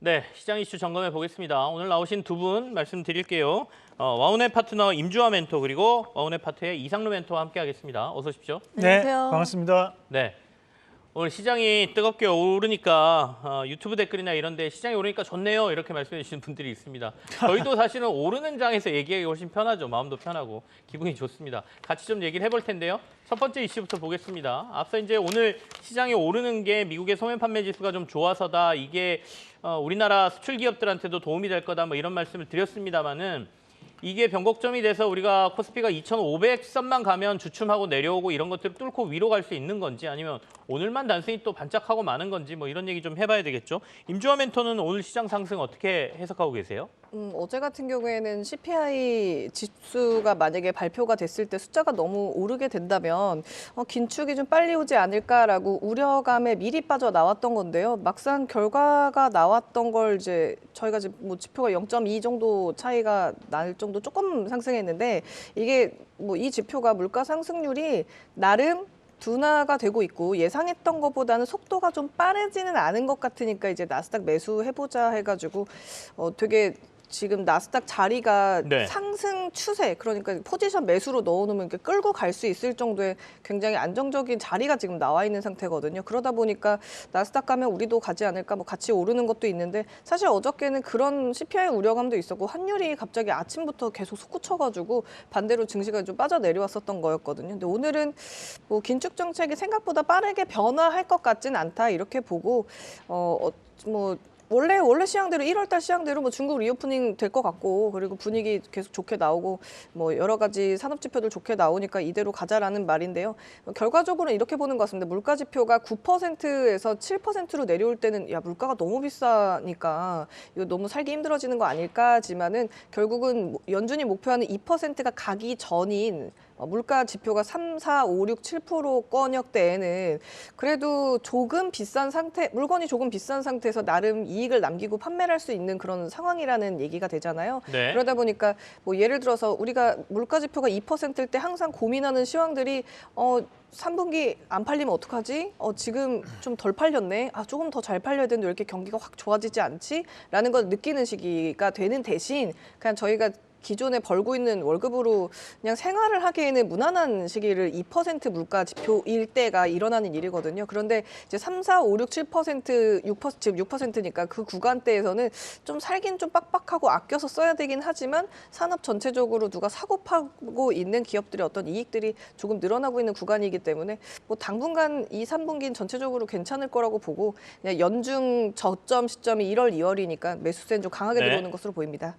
네, 시장 이슈 점검해 보겠습니다. 오늘 나오신 두 분 말씀드릴게요. 와운의 파트너 임주화 멘토 그리고 와운의 파트의 이상루 멘토와 함께하겠습니다. 어서 오십시오. 네, 안녕하세요. 반갑습니다. 네, 오늘 시장이 뜨겁게 오르니까 유튜브 댓글이나 이런 데 시장이 오르니까 좋네요 이렇게 말씀해 주시는 분들이 있습니다. 저희도 사실은 오르는 장에서 얘기하기 훨씬 편하죠. 마음도 편하고 기분이 좋습니다. 같이 좀 얘기를 해볼 텐데요. 첫 번째 이슈부터 보겠습니다. 앞서 이제 오늘 시장이 오르는 게 미국의 소매 판매 지수가 좀 좋아서다. 이게 우리나라 수출 기업들한테도 도움이 될 거다. 뭐 이런 말씀을 드렸습니다만은 이게 변곡점이 돼서 우리가 코스피가 2,500선만 가면 주춤하고 내려오고 이런 것들을 뚫고 위로 갈 수 있는 건지 아니면 오늘만 단순히 또 반짝하고 마는 건지 뭐 이런 얘기 좀 해봐야 되겠죠. 임주화 멘토는 오늘 시장 상승 어떻게 해석하고 계세요? 어제 같은 경우에는 CPI 지수가 만약에 발표가 됐을 때 숫자가 너무 오르게 된다면 긴축이 좀 빨리 오지 않을까라고 우려감에 미리 빠져 나왔던 건데요. 막상 결과가 나왔던 걸 이제 저희가 지금 뭐 지표가 0.2 정도 차이가 날 정도 조금 상승했는데 이게 뭐 이 지표가 물가 상승률이 나름 둔화가 되고 있고 예상했던 것보다는 속도가 좀 빠르지는 않은 것 같으니까 이제 나스닥 매수해보자 해가지고 되게 지금 나스닥 자리가 네. 상승 추세, 그러니까 포지션 매수로 넣어놓으면 이렇게 끌고 갈 수 있을 정도의 굉장히 안정적인 자리가 지금 나와 있는 상태거든요. 그러다 보니까 나스닥 가면 우리도 가지 않을까, 뭐 같이 오르는 것도 있는데 사실 어저께는 그런 CPI 우려감도 있었고 환율이 갑자기 아침부터 계속 솟구쳐가지고 반대로 증시가 좀 빠져내려왔었던 거였거든요. 근데 오늘은 뭐 긴축 정책이 생각보다 빠르게 변화할 것 같진 않다 이렇게 보고 뭐. 원래 시향대로 1월달 시향대로 뭐 중국 리오프닝 될 것 같고 그리고 분위기 계속 좋게 나오고 뭐 여러 가지 산업 지표들 좋게 나오니까 이대로 가자라는 말인데요. 결과적으로는 이렇게 보는 것 같습니다. 물가 지표가 9%에서 7%로 내려올 때는 야 물가가 너무 비싸니까 이거 너무 살기 힘들어지는 거 아닐까지만은 결국은 연준이 목표하는 2%가 가기 전인 물가 지표가 3, 4, 5, 6, 7%권역 때에는 그래도 조금 비싼 상태, 물건이 조금 비싼 상태에서 나름 이익을 남기고 판매를 할 수 있는 그런 상황이라는 얘기가 되잖아요. 네. 그러다 보니까 뭐 예를 들어서 우리가 물가 지표가 2%일 때 항상 고민하는 시황들이 3분기 안 팔리면 어떡하지? 지금 좀 덜 팔렸네. 조금 더 잘 팔려야 되는데 왜 이렇게 경기가 확 좋아지지 않지? 라는 걸 느끼는 시기가 되는 대신 그냥 저희가 기존에 벌고 있는 월급으로 그냥 생활을 하기에는 무난한 시기를 2% 물가 지표일 때가 일어나는 일이거든요. 그런데 이제 3, 4, 5, 6, 7%, 6%, 지금 6%니까 그 구간대에서는 좀 살긴 좀 빡빡하고 아껴서 써야 되긴 하지만 산업 전체적으로 누가 사고 파고 있는 기업들의 어떤 이익들이 조금 늘어나고 있는 구간이기 때문에 뭐 당분간 2, 3분기는 전체적으로 괜찮을 거라고 보고 그냥 연중 저점 시점이 1월, 2월이니까 매수세는 좀 강하게 네. 들어오는 것으로 보입니다.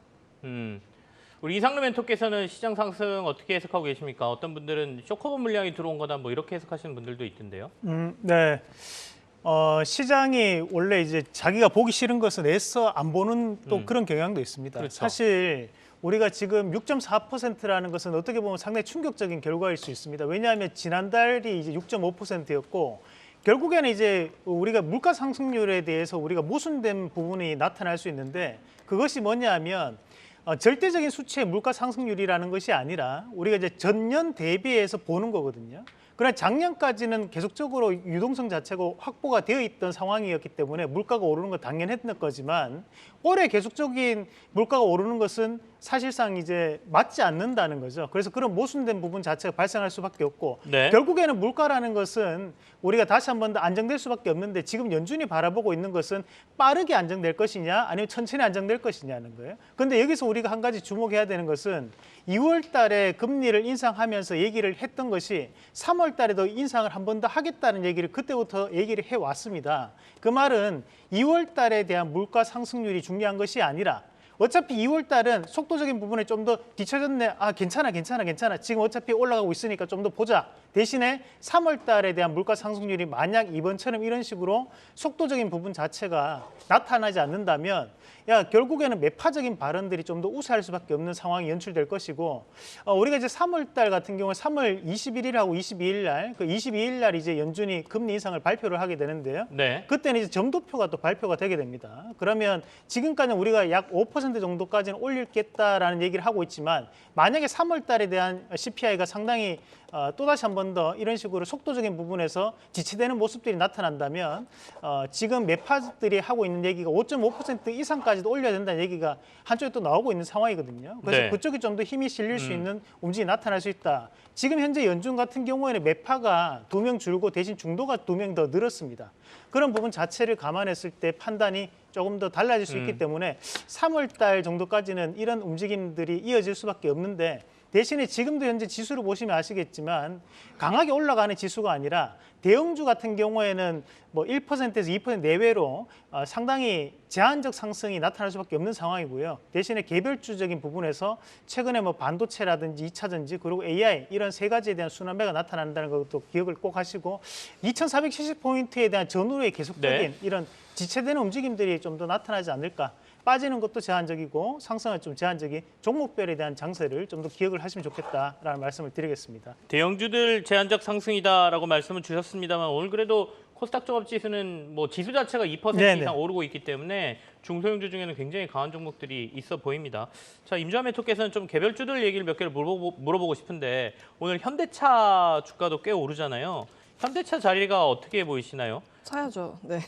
우리 이상루 멘토께서는 시장 상승 어떻게 해석하고 계십니까? 어떤 분들은 쇼커버 물량이 들어온 거다 뭐 이렇게 해석하시는 분들도 있던데요. 네. 시장이 원래 이제 자기가 보기 싫은 것은 애써 안 보는 또 그런 경향도 있습니다. 그렇죠. 사실 우리가 지금 6.4%라는 것은 어떻게 보면 상당히 충격적인 결과일 수 있습니다. 왜냐하면 지난달이 이제 6.5%였고 결국에는 이제 우리가 물가 상승률에 대해서 우리가 모순된 부분이 나타날 수 있는데 그것이 뭐냐면 절대적인 수치의 물가 상승률이라는 것이 아니라 우리가 이제 전년 대비해서 보는 거거든요. 그러나 작년까지는 계속적으로 유동성 자체가 확보가 되어 있던 상황이었기 때문에 물가가 오르는 건 당연했던 거지만 올해 계속적인 물가가 오르는 것은 사실상 이제 맞지 않는다는 거죠. 그래서 그런 모순된 부분 자체가 발생할 수밖에 없고 네. 결국에는 물가라는 것은 우리가 다시 한 번 더 안정될 수밖에 없는데 지금 연준이 바라보고 있는 것은 빠르게 안정될 것이냐 아니면 천천히 안정될 것이냐는 거예요. 그런데 여기서 우리가 한 가지 주목해야 되는 것은 2월 달에 금리를 인상하면서 얘기를 했던 것이 3월 달에도 인상을 한 번 더 하겠다는 얘기를 그때부터 얘기를 해왔습니다. 그 말은 2월 달에 대한 물가 상승률이 중요한 것이 아니라 어차피 2월 달은 속도적인 부분에 좀 더 뒤쳐졌네. 괜찮아. 지금 어차피 올라가고 있으니까 좀 더 보자. 대신에 3월 달에 대한 물가 상승률이 만약 이번처럼 이런 식으로 속도적인 부분 자체가 나타나지 않는다면 결국에는 매파적인 발언들이 좀 더 우세할 수밖에 없는 상황이 연출될 것이고 우리가 이제 3월 달 같은 경우 3월 21일하고 22일 날, 그 22일 날 이제 연준이 금리 인상을 발표를 하게 되는데요. 네. 그때는 이제 점도표가 또 발표가 되게 됩니다. 그러면 지금까지는 우리가 약 5% 정도까지는 올리겠다라는 얘기를 하고 있지만 만약에 3월 달에 대한 CPI가 상당히 또다시 한번 번 더 이런 식으로 속도적인 부분에서 지체되는 모습들이 나타난다면 지금 매파들이 하고 있는 얘기가 5.5% 이상까지도 올려야 된다는 얘기가 한쪽에 또 나오고 있는 상황이거든요. 그래서 네. 그쪽이 좀 더 힘이 실릴 수 있는 움직임이 나타날 수 있다. 지금 현재 연준 같은 경우에는 매파가 2명 줄고 대신 중도가 2명 더 늘었습니다. 그런 부분 자체를 감안했을 때 판단이 조금 더 달라질 수 있기 때문에 3월 달 정도까지는 이런 움직임들이 이어질 수밖에 없는데 대신에 지금도 현재 지수를 보시면 아시겠지만 강하게 올라가는 지수가 아니라 대형주 같은 경우에는 뭐 1%에서 2% 내외로 상당히 제한적 상승이 나타날 수밖에 없는 상황이고요. 대신에 개별주적인 부분에서 최근에 뭐 반도체라든지 2차전지 그리고 AI 이런 세 가지에 대한 순환매가 나타난다는 것도 기억을 꼭 하시고 2,470포인트에 대한 전후로의 계속적인 이런 지체되는 움직임들이 좀 더 나타나지 않을까. 빠지는 것도 제한적이고 상승은 좀 제한적인 종목별에 대한 장세를 좀 더 기억을 하시면 좋겠다라는 말씀을 드리겠습니다. 대형주들 제한적 상승이다라고 말씀을 주셨습니다만 오늘 그래도 코스닥 종합지수는 뭐 지수 자체가 2% 네네. 이상 오르고 있기 때문에 중소형주 중에는 굉장히 강한 종목들이 있어 보입니다. 자, 임주환 토께서는 좀 개별주들 얘기를 몇 개를 물어보고 싶은데 오늘 현대차 주가도 꽤 오르잖아요. 현대차 자리가 어떻게 보이시나요? 사야죠. 네.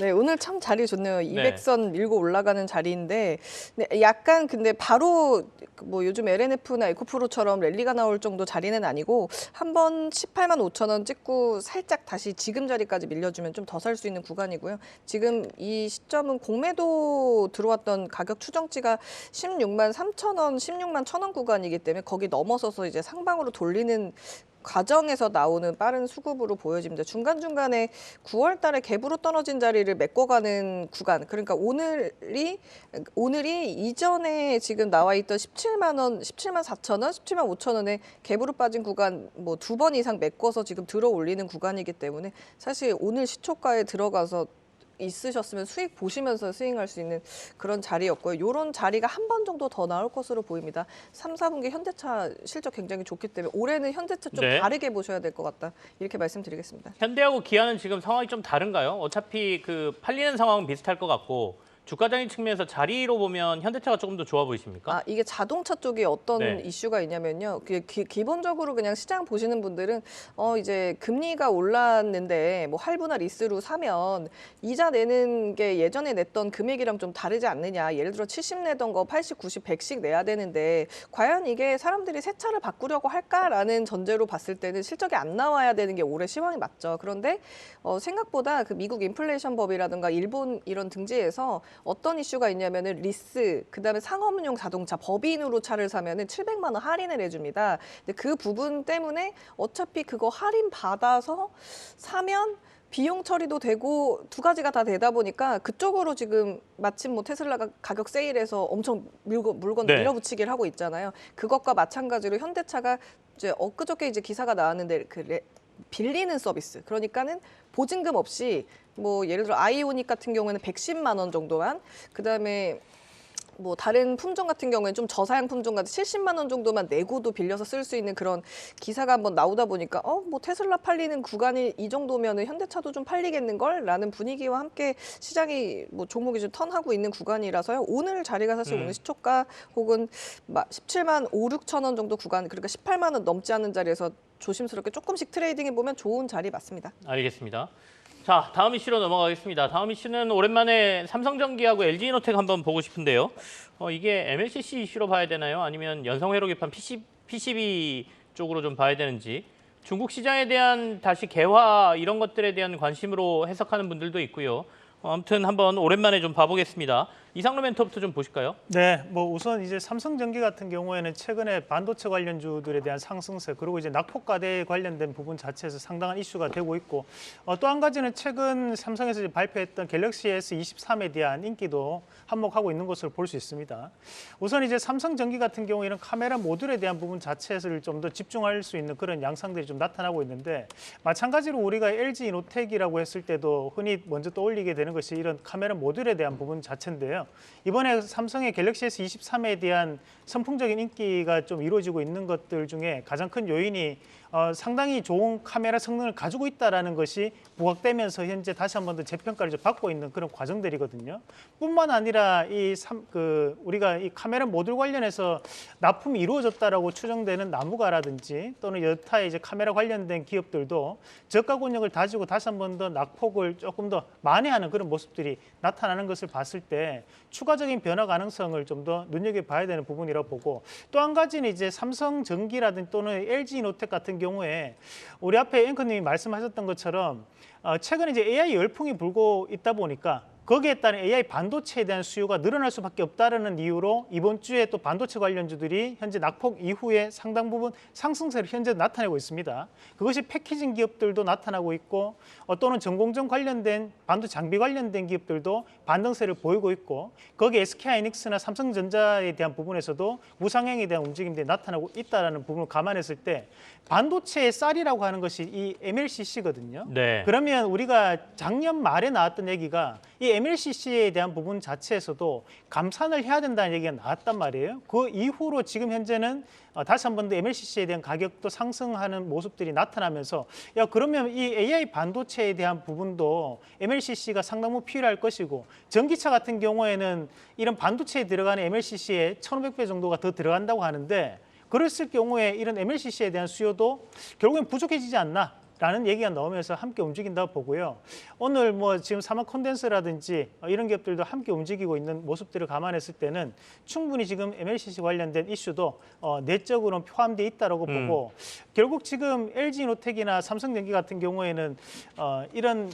네, 오늘 참 자리 좋네요. 200선 밀고 올라가는 자리인데 네, 약간 근데 바로 뭐 요즘 LNF나 에코프로처럼 랠리가 나올 정도 자리는 아니고 한번 18만 5천 원 찍고 살짝 다시 지금 자리까지 밀려주면 좀 더 살 수 있는 구간이고요. 지금 이 시점은 공매도 들어왔던 가격 추정치가 16만 3천 원, 16만 1천 원 구간이기 때문에 거기 넘어서서 이제 상방으로 돌리는 과정에서 나오는 빠른 수급으로 보여집니다. 중간중간에 9월 달에 갭으로 떨어진 자리를 메꿔가는 구간. 그러니까 오늘이 이전에 지금 나와 있던 17만 원, 17만 4천 원, 17만 5천 원에 갭으로 빠진 구간 뭐 2번 이상 메꿔서 지금 들어 올리는 구간이기 때문에 사실 오늘 시초가에 들어가서 있으셨으면 수익 보시면서 스윙할 수 있는 그런 자리였고요. 이런 자리가 한 번 정도 더 나올 것으로 보입니다. 3, 4분기 현대차 실적 굉장히 좋기 때문에 올해는 현대차 좀 네. 다르게 보셔야 될 것 같다. 이렇게 말씀드리겠습니다. 현대하고 기아는 지금 상황이 좀 다른가요? 어차피 그 팔리는 상황은 비슷할 것 같고 주가적인 측면에서 자리로 보면 현대차가 조금 더 좋아 보이십니까? 아, 이게 자동차 쪽에 어떤 네. 이슈가 있냐면요. 기본적으로 그냥 시장 보시는 분들은 이제 금리가 올랐는데 뭐 할부나 리스로 사면 이자 내는 게 예전에 냈던 금액이랑 좀 다르지 않느냐. 예를 들어 70 내던 거 80, 90, 100씩 내야 되는데 과연 이게 사람들이 새 차를 바꾸려고 할까라는 전제로 봤을 때는 실적이 안 나와야 되는 게 올해 시황이 맞죠. 그런데 생각보다 그 미국 인플레이션 법이라든가 일본 이런 등지에서 어떤 이슈가 있냐면은 리스, 그다음에 상업용 자동차, 법인으로 차를 사면은 700만 원 할인을 해줍니다. 근데 그 부분 때문에 어차피 그거 할인 받아서 사면 비용 처리도 되고 두 가지가 다 되다 보니까 그쪽으로 지금 마침 뭐 테슬라가 가격 세일해서 엄청 물건 네. 밀어붙이기를 하고 있잖아요. 그것과 마찬가지로 현대차가 이제 엊그저께 이제 기사가 나왔는데 빌리는 서비스. 그러니까는 보증금 없이 뭐 예를 들어 아이오닉 같은 경우에는 110만 원 정도만, 그다음에 뭐 다른 품종 같은 경우에는 좀 저사양 품종 같은 70만 원 정도만 내고도 빌려서 쓸 수 있는 그런 기사가 한번 나오다 보니까 뭐 테슬라 팔리는 구간이 이 정도면은 현대차도 좀 팔리겠는 걸라는 분위기와 함께 시장이 뭐 종목이 좀 턴하고 있는 구간이라서요. 오늘 자리가 사실 오늘 시초가 혹은 17만 5, 6천 원 정도 구간, 그러니까 18만 원 넘지 않는 자리에서 조심스럽게 조금씩 트레이딩해 보면 좋은 자리 맞습니다. 알겠습니다. 자, 다음 이슈로 넘어가겠습니다. 다음 이슈는 오랜만에 삼성전기하고 LG이노텍 한번 보고 싶은데요. 이게 MLCC 이슈로 봐야 되나요? 아니면 연성회로 개판 PCB 쪽으로 좀 봐야 되는지. 중국 시장에 대한 다시 개화 이런 것들에 대한 관심으로 해석하는 분들도 있고요. 아무튼 한번 오랜만에 좀 봐보겠습니다. 이상로 멘토부터 좀 보실까요? 네, 뭐 우선 이제 삼성전기 같은 경우에는 최근에 반도체 관련주들에 대한 상승세 그리고 이제 낙폭과대에 관련된 부분 자체에서 상당한 이슈가 되고 있고 또 한 가지는 최근 삼성에서 이제 발표했던 갤럭시 S23에 대한 인기도 한몫하고 있는 것으로 볼 수 있습니다. 우선 이제 삼성전기 같은 경우에는 카메라 모듈에 대한 부분 자체를 좀 더 집중할 수 있는 그런 양상들이 좀 나타나고 있는데 마찬가지로 우리가 LG이노텍이라고 했을 때도 흔히 먼저 떠올리게 되는 것이 이런 카메라 모듈에 대한 부분 자체인데요. 이번에 삼성의 갤럭시 S23에 대한 선풍적인 인기가 좀 이루어지고 있는 것들 중에 가장 큰 요인이 상당히 좋은 카메라 성능을 가지고 있다라는 것이 부각되면서 현재 다시 한 번 더 재평가를 좀 받고 있는 그런 과정들이거든요. 뿐만 아니라 우리가 이 카메라 모듈 관련해서 납품이 이루어졌다라고 추정되는 나무가라든지 또는 여타의 이제 카메라 관련된 기업들도 저가 권역을 다지고 다시 한 번 더 낙폭을 조금 더 만회하는 그런 모습들이 나타나는 것을 봤을 때 추가적인 변화 가능성을 좀 더 눈여겨봐야 되는 부분이라고 보고, 또 한 가지는 이제 삼성전기라든지 또는 LG이노텍 같은 경우에 우리 앞에 앵커님이 말씀하셨던 것처럼 최근에 이제 AI 열풍이 불고 있다 보니까 거기에 따른 AI 반도체에 대한 수요가 늘어날 수밖에 없다는 이유로 이번 주에 또 반도체 관련주들이 현재 낙폭 이후에 상당 부분 상승세를 현재 나타내고 있습니다. 그것이 패키징 기업들도 나타나고 있고 또는 전공정 관련된 반도체 장비 관련된 기업들도 반등세를 보이고 있고, 거기에 SK하이닉스나 삼성전자에 대한 부분에서도 우상향에 대한 움직임들이 나타나고 있다는 부분을 감안했을 때 반도체의 쌀이라고 하는 것이 이 MLCC거든요. 네. 그러면 우리가 작년 말에 나왔던 얘기가 이 MLCC에 대한 부분 자체에서도 감산을 해야 된다는 얘기가 나왔단 말이에요. 그 이후로 지금 현재는 다시 한 번 더 MLCC에 대한 가격도 상승하는 모습들이 나타나면서 그러면 이 AI 반도체에 대한 부분도 MLCC가 상당 부분 필요할 것이고, 전기차 같은 경우에는 이런 반도체에 들어가는 MLCC에 1,500배 정도가 더 들어간다고 하는데, 그랬을 경우에 이런 MLCC에 대한 수요도 결국엔 부족해지지 않나? 라는 얘기가 나오면서 함께 움직인다고 보고요. 오늘 지금 사막 콘덴서라든지 이런 기업들도 함께 움직이고 있는 모습들을 감안했을 때는 충분히 지금 MLCC 관련된 이슈도 내적으로는 포함되어 있다고 보고, 결국 지금 LG이노텍이나 삼성전기 같은 경우에는 이런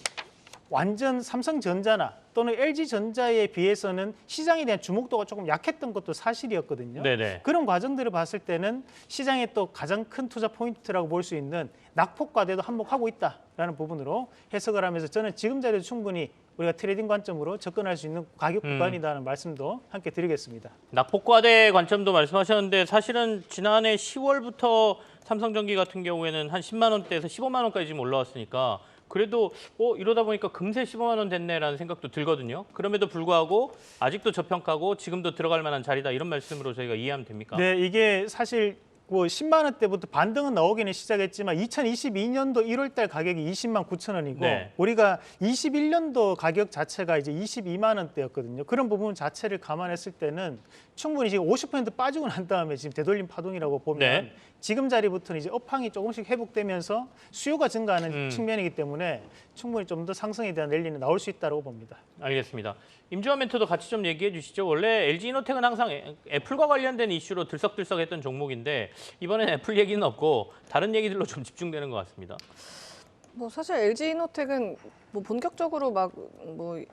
완전 삼성전자나 또는 LG전자에 비해서는 시장에 대한 주목도가 조금 약했던 것도 사실이었거든요. 네네. 그런 과정들을 봤을 때는 시장의 또 가장 큰 투자 포인트라고 볼 수 있는 낙폭 과대도 한몫하고 있다라는 부분으로 해석을 하면서 저는 지금 자리에도 충분히 우리가 트레이딩 관점으로 접근할 수 있는 가격 구간이라는 말씀도 함께 드리겠습니다. 낙폭과대 관점도 말씀하셨는데 사실은 지난해 10월부터 삼성전기 같은 경우에는 한 10만 원대에서 15만 원까지 지금 올라왔으니까 그래도 이러다 보니까 금세 15만 원 됐네라는 생각도 들거든요. 그럼에도 불구하고 아직도 저평가고 지금도 들어갈 만한 자리다, 이런 말씀으로 저희가 이해하면 됩니까? 네, 이게 사실 10만 원대부터 반등은 나오기는 시작했지만 2022년도 1월달 가격이 20만 9천 원이고 네. 우리가 21년도 가격 자체가 이제 22만 원대였거든요. 그런 부분 자체를 감안했을 때는 충분히 지금 50% 빠지고 난 다음에 지금 되돌림 파동이라고 보면 네. 지금 자리부터는 이제 업황이 조금씩 회복되면서 수요가 증가하는 측면이기 때문에 충분히 좀 더 상승에 대한 랠리는 나올 수 있다고 봅니다. 알겠습니다. 임주환 멘토도 같이 좀 얘기해 주시죠. 원래 LG이노텍은 항상 애플과 관련된 이슈로 들썩들썩했던 종목인데 이번엔 애플 얘기는 없고 다른 얘기들로 좀 집중되는 것 같습니다. 사실 LG이노텍은 본격적으로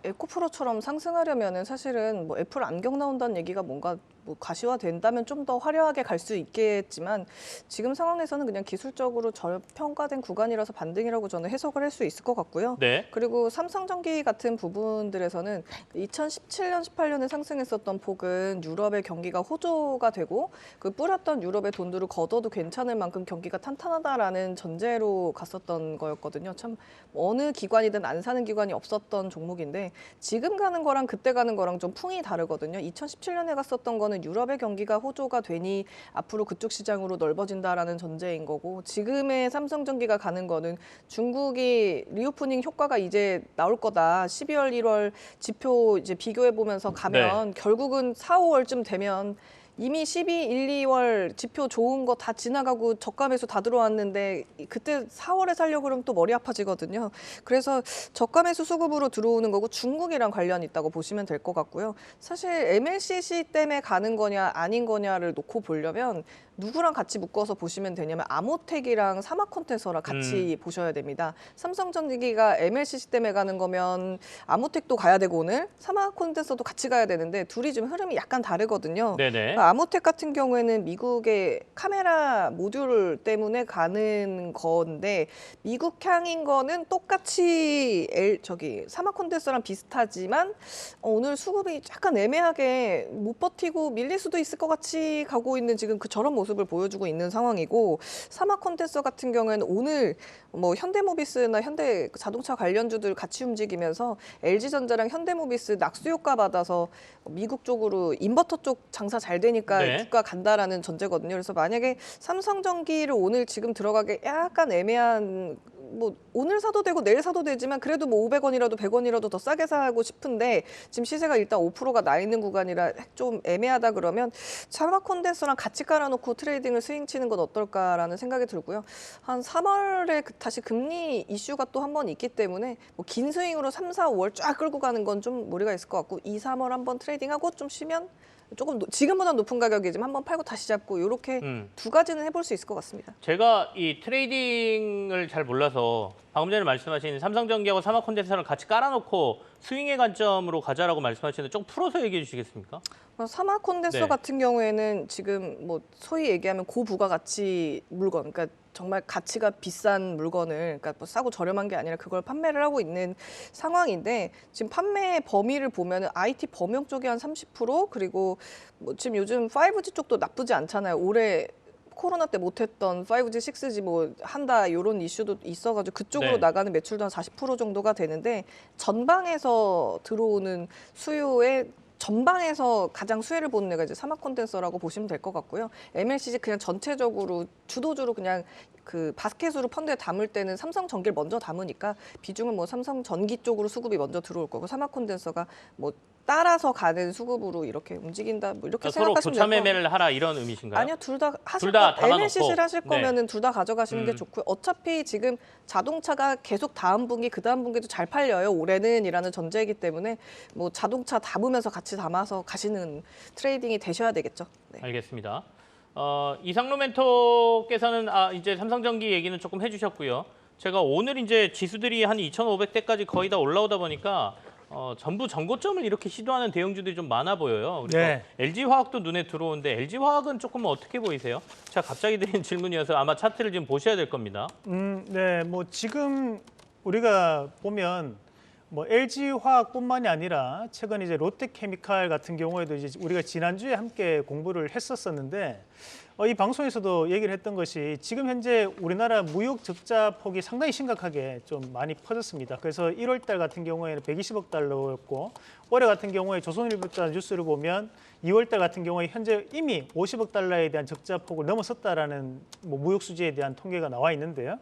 에코프로처럼 상승하려면은 사실은 애플 안경 나온다는 얘기가 뭔가 가시화된다면 좀 더 화려하게 갈 수 있겠지만 지금 상황에서는 그냥 기술적으로 저평가된 구간이라서 반등이라고 저는 해석을 할 수 있을 것 같고요. 네. 그리고 삼성전기 같은 부분들에서는 2017년, 18년에 상승했었던 폭은 유럽의 경기가 호조가 되고 그 뿌렸던 유럽의 돈들을 걷어도 괜찮을 만큼 경기가 탄탄하다라는 전제로 갔었던 거였거든요. 참 어느 기관이든 안 사는 기관이 없었던 종목인데 지금 가는 거랑 그때 가는 거랑 좀 풍이 다르거든요. 2017년에 갔었던 거는 유럽의 경기가 호조가 되니 앞으로 그쪽 시장으로 넓어진다라는 전제인 거고, 지금의 삼성전기가 가는 거는 중국이 리오프닝 효과가 이제 나올 거다. 12월, 1월 지표 이제 비교해 보면서 가면 결국은 4, 5월쯤 되면 이미 12, 1, 2월 지표 좋은 거 다 지나가고 저가 매수 다 들어왔는데 그때 4월에 살려고 그러면 또 머리 아파지거든요. 그래서 저가 매수 수급으로 들어오는 거고 중국이랑 관련이 있다고 보시면 될 것 같고요. 사실 MLCC 때문에 가는 거냐 아닌 거냐를 놓고 보려면 누구랑 같이 묶어서 보시면 되냐면 아모텍이랑 사마콘텐서랑 같이 보셔야 됩니다. 삼성전기가 MLCC 때문에 가는 거면 아모텍도 가야 되고 오늘 사마콘텐서도 같이 가야 되는데 둘이 좀 흐름이 약간 다르거든요. 네네. 아모텍 같은 경우에는 미국의 카메라 모듈 때문에 가는 건데 미국향인 거는 똑같이 사마콘텐서랑 비슷하지만 오늘 수급이 약간 애매하게 못 버티고 밀릴 수도 있을 것 같이 가고 있는 지금 저런 모습을 보여주고 있는 상황이고, 사마콘텐서 같은 경우에는 오늘 현대모비스나 현대자동차 관련주들 같이 움직이면서 LG전자랑 현대모비스 낙수 효과 받아서 미국 쪽으로 인버터 쪽 장사 잘 되는 되니까 네. 주가 간다라는 전제거든요. 그래서 만약에 삼성전기를 오늘 지금 들어가기 약간 애매한 뭐 오늘 사도 되고 내일 사도 되지만 그래도 뭐 500원이라도 100원이라도 더 싸게 사고 싶은데 지금 시세가 일단 5%가 나 있는 구간이라 좀 애매하다 그러면 사마 콘덴서랑 같이 깔아놓고 트레이딩을 스윙 치는 건 어떨까라는 생각이 들고요. 한 3월에 다시 금리 이슈가 또 한 번 있기 때문에 뭐 긴 스윙으로 3, 4, 5월 쫙 끌고 가는 건 좀 무리가 있을 것 같고 2, 3월 한번 트레이딩하고 좀 쉬면 조금 지금보다 높은 가격이지만 한번 팔고 다시 잡고 이렇게 두 가지는 해볼 수 있을 것 같습니다. 제가 이 트레이딩을 잘 몰라서 방금 전에 말씀하신 삼성전기하고 사마콘덴서를 같이 깔아놓고 스윙의 관점으로 가자라고 말씀하시는데 좀 풀어서 얘기해 주시겠습니까? 사마 콘덴서 네. 같은 경우에는 지금 뭐 소위 얘기하면 고부가가치 물건, 그러니까 정말 가치가 비싼 물건을, 그러니까 뭐 싸고 저렴한 게 아니라 그걸 판매를 하고 있는 상황인데 지금 판매 범위를 보면은 IT 범용 쪽이 한 30% 그리고 뭐 지금 요즘 5G 쪽도 나쁘지 않잖아요. 올해 코로나 때 못했던 5G, 6G 뭐 한다 이런 이슈도 있어가지고 그쪽으로 네. 나가는 매출도 한 40% 정도가 되는데 전방에서 들어오는 수요의 전방에서 가장 수혜를 보는 애가 이제 사마 콘덴서라고 보시면 될 것 같고요. MLCC 그냥 전체적으로 주도주로 그냥 그 바스켓으로 펀드에 담을 때는 삼성전기를 먼저 담으니까 비중은 뭐 삼성전기 쪽으로 수급이 먼저 들어올 거고 사마 콘덴서가 뭐 따라서 가는 수급으로 이렇게 움직인다. 뭐 이렇게 그러니까 서로 생각하시면 교차 될 것 매매를 하라 이런 의미신가요? 아니요, 둘 다 하실 둘다 거 담아놓고. MLCC를 하실 네. 거면은 둘 다 가져가시는 게 좋고요. 어차피 지금 자동차가 계속 다음 분기, 그 다음 분기도 잘 팔려요. 올해는이라는 전제이기 때문에 뭐 자동차 담으면서 같이 담아서 가시는 트레이딩이 되셔야 되겠죠. 네. 알겠습니다. 이상로 멘토께서는 이제 삼성전기 얘기는 조금 해주셨고요. 제가 오늘 이제 지수들이 한 2,500대까지 거의 다 올라오다 보니까 전부 전고점을 이렇게 시도하는 대형주들이 좀 많아 보여요. 그래서 네. LG화학도 눈에 들어오는데 LG화학은 조금 어떻게 보이세요? 제가 갑자기 드린 질문이어서 아마 차트를 지금 보셔야 될 겁니다. 네, 뭐 지금 우리가 보면 뭐 LG화학뿐만이 아니라 최근 이제 롯데케미칼 같은 경우에도 이제 우리가 지난주에 함께 공부를 했었었는데 이 방송에서도 얘기를 했던 것이 지금 현재 우리나라 무역 적자 폭이 상당히 심각하게 좀 많이 퍼졌습니다. 그래서 1월 달 같은 경우에는 120억 달러였고 올해 같은 경우에 조선일보자 뉴스를 보면 2월 달 같은 경우에 현재 이미 50억 달러에 대한 적자 폭을 넘어섰다라는 뭐 무역 수지에 대한 통계가 나와 있는데요.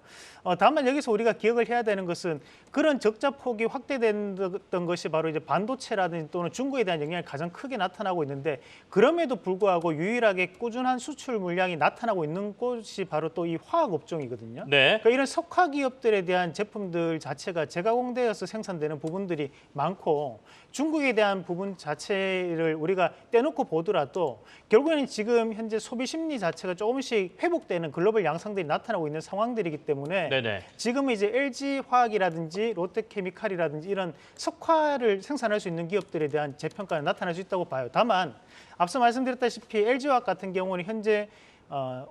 다만 여기서 우리가 기억을 해야 되는 것은 그런 적자 폭이 확대됐던 것이 바로 이제 반도체라든지 또는 중국에 대한 영향이 가장 크게 나타나고 있는데 그럼에도 불구하고 유일하게 꾸준한 수출 물량이 나타나고 있는 곳이 바로 또 이 화학 업종이거든요. 네. 그러니까 이런 석화 기업들에 대한 제품들 자체가 재가공되어서 생산되는 부분들이 많고 중국에 대한 부분 자체를 우리가 떼놓고 보더라도 결국에는 지금 현재 소비 심리 자체가 조금씩 회복되는 글로벌 양상들이 나타나고 있는 상황들이기 때문에 네네. 지금 이제 LG 화학이라든지 롯데케미칼이라든지 이런 석화를 생산할 수 있는 기업들에 대한 재평가가 나타날 수 있다고 봐요. 다만 앞서 말씀드렸다시피 LG 화학 같은 경우는 현재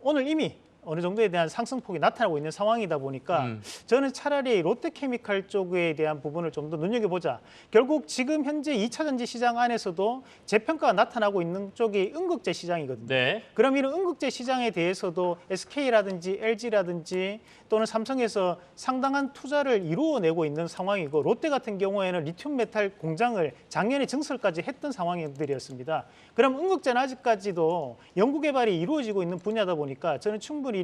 오늘 이미 어느 정도에 대한 상승폭이 나타나고 있는 상황이다 보니까 저는 차라리 롯데케미칼 쪽에 대한 부분을 좀 더 눈여겨보자. 결국 지금 현재 2차 전지 시장 안에서도 재평가가 나타나고 있는 쪽이 음극재 시장이거든요. 네. 그럼 이런 음극재 시장에 대해서도 SK라든지 LG라든지 또는 삼성에서 상당한 투자를 이루어내고 있는 상황이고 롯데 같은 경우에는 리튬 메탈 공장을 작년에 증설까지 했던 상황들이었습니다. 그럼 음극재는 아직까지도 연구 개발이 이루어지고 있는 분야다 보니까 저는 충분히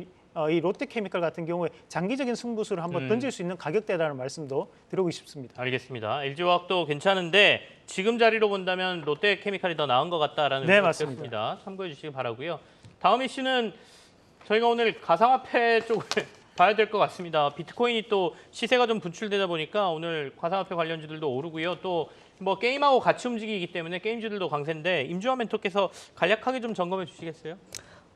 이 롯데케미칼 같은 경우에 장기적인 승부수를 한번 던질 수 있는 가격대라는 말씀도 드리고 싶습니다. 알겠습니다. LG화학도 괜찮은데 지금 자리로 본다면 롯데케미칼이 더 나은 것 같다라는 네, 생각이 맞습니다. 들었습니다. 참고해 주시기 바라고요. 다음 이슈는 저희가 오늘 가상화폐 쪽을 봐야 될 것 같습니다. 비트코인이 또 시세가 좀 분출되다 보니까 오늘 가상화폐 관련주들도 오르고요. 또 뭐 게임하고 같이 움직이기 때문에 게임주들도 강세인데 임주환 멘토께서 간략하게 좀 점검해 주시겠어요?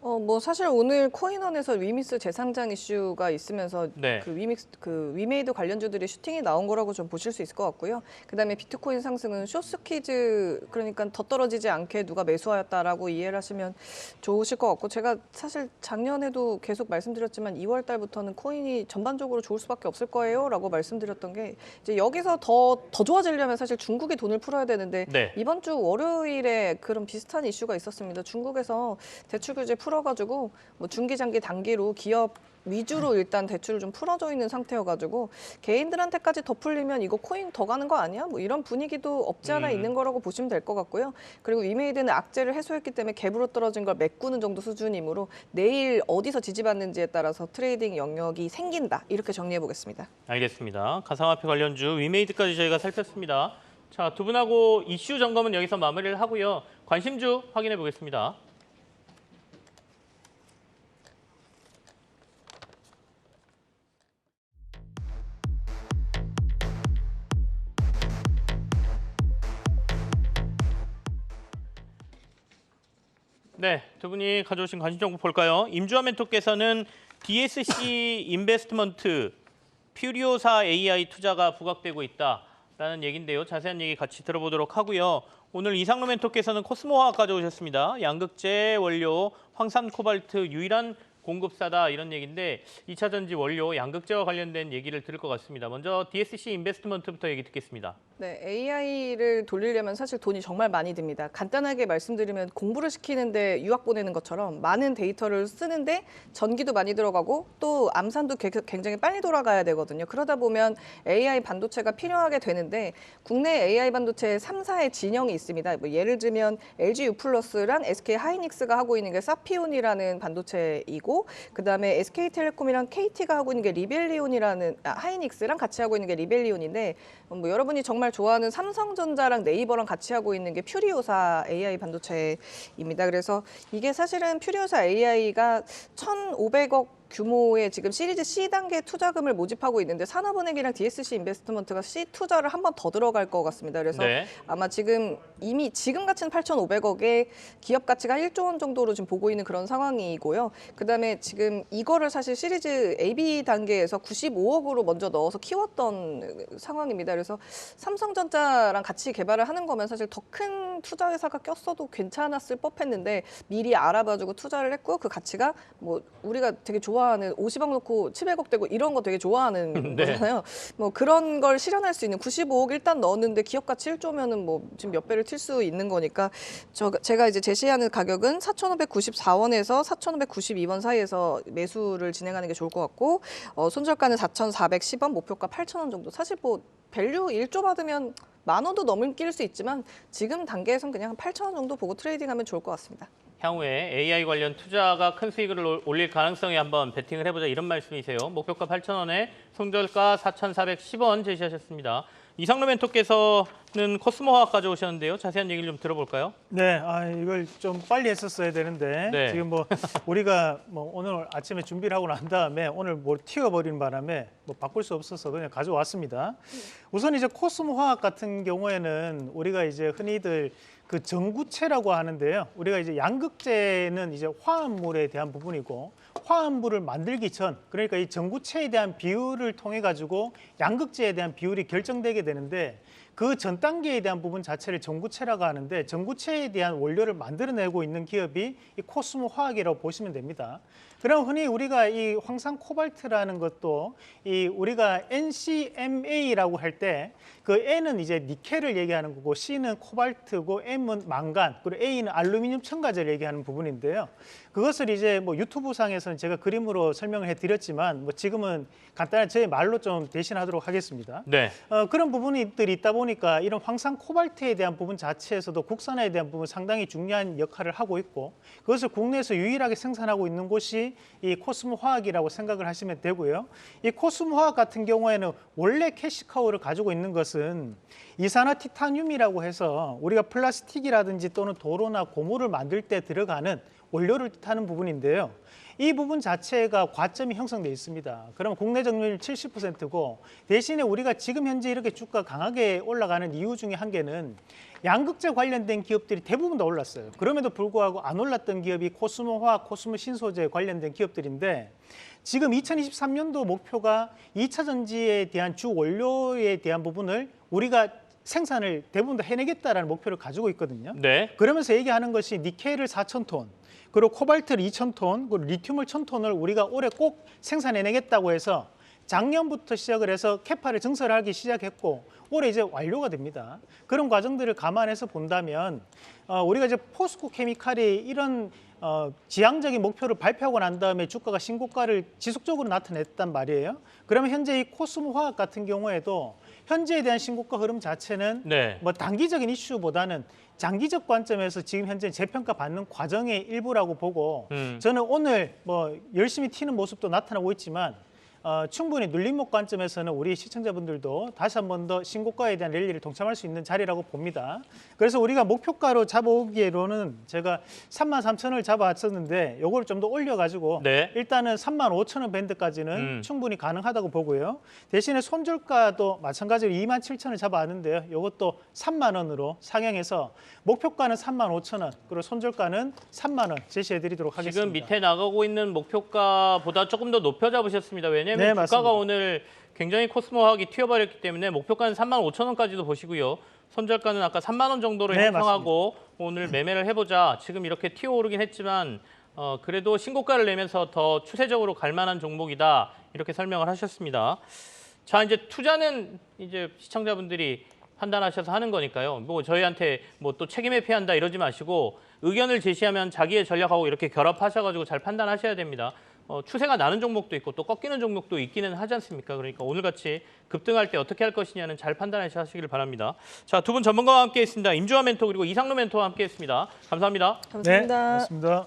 뭐 사실 오늘 코인원에서 위믹스 재상장 이슈가 있으면서 네. 그 위메이드 관련주들이 슈팅이 나온 거라고 좀 보실 수 있을 것 같고요. 그다음에 비트코인 상승은 쇼스퀴즈 그러니까 더 떨어지지 않게 누가 매수하였다라고 이해를 하시면 좋으실 것 같고 제가 사실 작년에도 계속 말씀드렸지만 2월 달부터는 코인이 전반적으로 좋을 수밖에 없을 거예요라고 말씀드렸던 게 이제 여기서 더 좋아지려면 사실 중국이 돈을 풀어야 되는데 네. 이번 주 월요일에 그런 비슷한 이슈가 있었습니다. 중국에서 대출 규제 풀어가지고 뭐 중기, 장기, 단기로 기업 위주로 일단 대출을 좀 풀어져 있는 상태여가지고 개인들한테까지 더 풀리면 이거 코인 더 가는 거 아니야? 뭐 이런 분위기도 없지 않아 있는 거라고 보시면 될 것 같고요. 그리고 위메이드는 악재를 해소했기 때문에 갭으로 떨어진 걸 메꾸는 정도 수준이므로 내일 어디서 지지받는지에 따라서 트레이딩 영역이 생긴다. 이렇게 정리해 보겠습니다. 알겠습니다. 가상화폐 관련주 위메이드까지 저희가 살폈습니다. 자, 두 분하고 이슈 점검은 여기서 마무리를 하고요. 관심주 확인해 보겠습니다. 네, 두 분이 가져오신 관심 정보 볼까요? 임주환 멘토께서는 DSC 인베스트먼트 퓨리오사 AI 투자가 부각되고 있다라는 얘기인데요. 자세한 얘기 같이 들어보도록 하고요. 오늘 이상로 멘토께서는 코스모화학 가져오셨습니다. 양극재 원료, 황산 코발트 유일한 공급사다 이런 얘기인데 2차 전지 원료, 양극재와 관련된 얘기를 들을 것 같습니다. 먼저 DSC 인베스트먼트부터 얘기 듣겠습니다. 네, AI를 돌리려면 사실 돈이 정말 많이 듭니다. 간단하게 말씀드리면 공부를 시키는데 유학 보내는 것처럼 많은 데이터를 쓰는데 전기도 많이 들어가고 또 암산도 굉장히 빨리 돌아가야 되거든요. 그러다 보면 AI 반도체가 필요하게 되는데 국내 AI 반도체 3사의 진영이 있습니다. 뭐 예를 들면 LG U+랑 SK 하이닉스가 하고 있는 게 사피온이라는 반도체이고 그다음에 SK텔레콤이랑 KT가 하고 있는 게 리벨리온이라는 하이닉스랑 같이 하고 있는 게 리벨리온인데 뭐 여러분이 정말 좋아하는 삼성전자랑 네이버랑 같이 하고 있는 게 퓨리오사 AI 반도체입니다. 그래서 이게 사실은 퓨리오사 AI가 1,500억 규모의 지금 시리즈 C 단계 투자금을 모집하고 있는데 산업은행이랑 DSC 인베스트먼트가 C 투자를 한 번 더 들어갈 것 같습니다. 그래서 네. 아마 지금 이미 지금 가치는 8,500억의 기업 가치가 1조 원 정도로 지금 보고 있는 그런 상황이고요. 그다음에 지금 이거를 사실 시리즈 AB 단계에서 95억으로 먼저 넣어서 키웠던 상황입니다. 그래서 삼성전자랑 같이 개발을 하는 거면 사실 더 큰 투자 회사가 꼈어도 괜찮았을 법했는데 미리 알아봐주고 투자를 했고 그 가치가 뭐 우리가 되게 좋아하는 50억 넣고 700억 되고 이런 거 되게 좋아하는 네. 거잖아요. 뭐 그런 걸 실현할 수 있는 95억 일단 넣었는데 기업 가치 1조면은 뭐 지금 몇 배를 칠 수 있는 거니까 제가 이제 제시하는 가격은 4,594원에서 4,592원 사이에서 매수를 진행하는 게 좋을 것 같고 손절가는 4,410원, 목표가 8,000원 정도. 사실 뭐 밸류 1조 받으면 10,000원도 넘길 수 있지만 지금 단계에선 그냥 8,000원 정도 보고 트레이딩하면 좋을 것 같습니다. 향후에 AI 관련 투자가 큰 수익을 올릴 가능성에 한번 베팅을 해보자 이런 말씀이세요. 목표가 8,000원에 손절가 4,410원 제시하셨습니다. 이상로 멘토께서는 코스모화학 가져오셨는데요. 자세한 얘기를 좀 들어볼까요? 네, 이걸 좀 빨리 했었어야 되는데 네. 지금 뭐 우리가 뭐 오늘 아침에 준비를 하고 난 다음에 오늘 뭘 튀어버리는 바람에 뭐 바꿀 수 없어서 그냥 가져왔습니다. 우선 이제 코스모화학 같은 경우에는 우리가 이제 흔히들 그 전구체라고 하는데요. 우리가 이제 양극재는 이제 화합물에 대한 부분이고 화합물을 만들기 전, 그러니까 이 전구체에 대한 비율을 통해 가지고 양극재에 대한 비율이 결정되게 되는데 그 전 단계에 대한 부분 자체를 전구체라고 하는데 전구체에 대한 원료를 만들어내고 있는 기업이 이 코스모 화학이라고 보시면 됩니다. 그럼 흔히 우리가 이 황산 코발트라는 것도 이 우리가 NCMA라고 할 때 그 N은 이제 니켈을 얘기하는 거고 C는 코발트고 M은 망간 그리고 A는 알루미늄 첨가제를 얘기하는 부분인데요. 그것을 이제 뭐 유튜브 상에서는 제가 그림으로 설명을 해드렸지만 뭐 지금은 간단히 제 말로 좀 대신하도록 하겠습니다. 네. 그런 부분들이 있다 보니까 이런 황산 코발트에 대한 부분 자체에서도 국산화에 대한 부분 상당히 중요한 역할을 하고 있고 그것을 국내에서 유일하게 생산하고 있는 곳이 이 코스모 화학이라고 생각을 하시면 되고요. 이 코스모 화학 같은 경우에는 원래 캐시카우를 가지고 있는 것은 이산화티타늄이라고 해서 우리가 플라스틱이라든지 또는 도로나 고무를 만들 때 들어가는 원료를 뜻하는 부분인데요. 이 부분 자체가 과점이 형성돼 있습니다. 그럼 국내 점유율 70%고 대신에 우리가 지금 현재 이렇게 주가 강하게 올라가는 이유 중에 한 개는 양극재 관련된 기업들이 대부분 다 올랐어요. 그럼에도 불구하고 안 올랐던 기업이 코스모화학, 코스모신소재 관련된 기업들인데 지금 2023년도 목표가 2차 전지에 대한 주 원료에 대한 부분을 우리가 생산을 대부분 다 해내겠다라는 목표를 가지고 있거든요. 네. 그러면서 얘기하는 것이 니켈을 4,000톤, 그리고 코발트를 2,000톤, 그리고 리튬을 1,000톤을 우리가 올해 꼭 생산해내겠다고 해서 작년부터 시작을 해서 캐파를 증설하기 시작했고 올해 이제 완료가 됩니다. 그런 과정들을 감안해서 본다면 우리가 이제 포스코 케미칼이 이런 지향적인 목표를 발표하고 난 다음에 주가가 신고가를 지속적으로 나타냈단 말이에요. 그러면 현재 이 코스모화학 같은 경우에도 현재에 대한 신고가 흐름 자체는 네. 뭐 단기적인 이슈보다는 장기적 관점에서 지금 현재 재평가 받는 과정의 일부라고 보고 저는 오늘 뭐 열심히 튀는 모습도 나타나고 있지만 충분히 눌림목 관점에서는 우리 시청자분들도 다시 한 번 더 신고가에 대한 랠리를 동참할 수 있는 자리라고 봅니다. 그래서 우리가 목표가로 잡아오기로는 제가 33,000원을 잡아왔었는데 요걸 좀 더 올려가지고 네. 일단은 35,000원 밴드까지는 충분히 가능하다고 보고요. 대신에 손절가도 마찬가지로 27,000원 잡아왔는데요. 요것도 3만 원으로 상향해서 목표가는 35,000원 그리고 손절가는 3만 원 제시해드리도록 하겠습니다. 지금 밑에 나가고 있는 목표가보다 조금 더 높여 잡으셨습니다. 왜냐하면 네, 주가가 맞습니다. 오늘 굉장히 코스모화학이 튀어버렸기 때문에 목표가는 35,000원까지도 보시고요. 손절가는 아까 3만 원 정도로 네, 형성하고 오늘 매매를 해보자. 지금 이렇게 튀어오르긴 했지만 그래도 신고가를 내면서 더 추세적으로 갈 만한 종목이다. 이렇게 설명을 하셨습니다. 자, 이제 투자는 이제 시청자분들이 판단하셔서 하는 거니까요. 뭐 저희한테 뭐 또 책임 회피한다 이러지 마시고 의견을 제시하면 자기의 전략하고 이렇게 결합하셔가지고 잘 판단하셔야 됩니다. 추세가 나는 종목도 있고 또 꺾이는 종목도 있기는 하지 않습니까? 그러니까 오늘같이 급등할 때 어떻게 할 것이냐는 잘 판단하시길 바랍니다. 자, 두 분 전문가와 함께했습니다. 임주환 멘토 그리고 이상로 멘토와 함께했습니다. 감사합니다. 감사합니다. 네, 고맙습니다.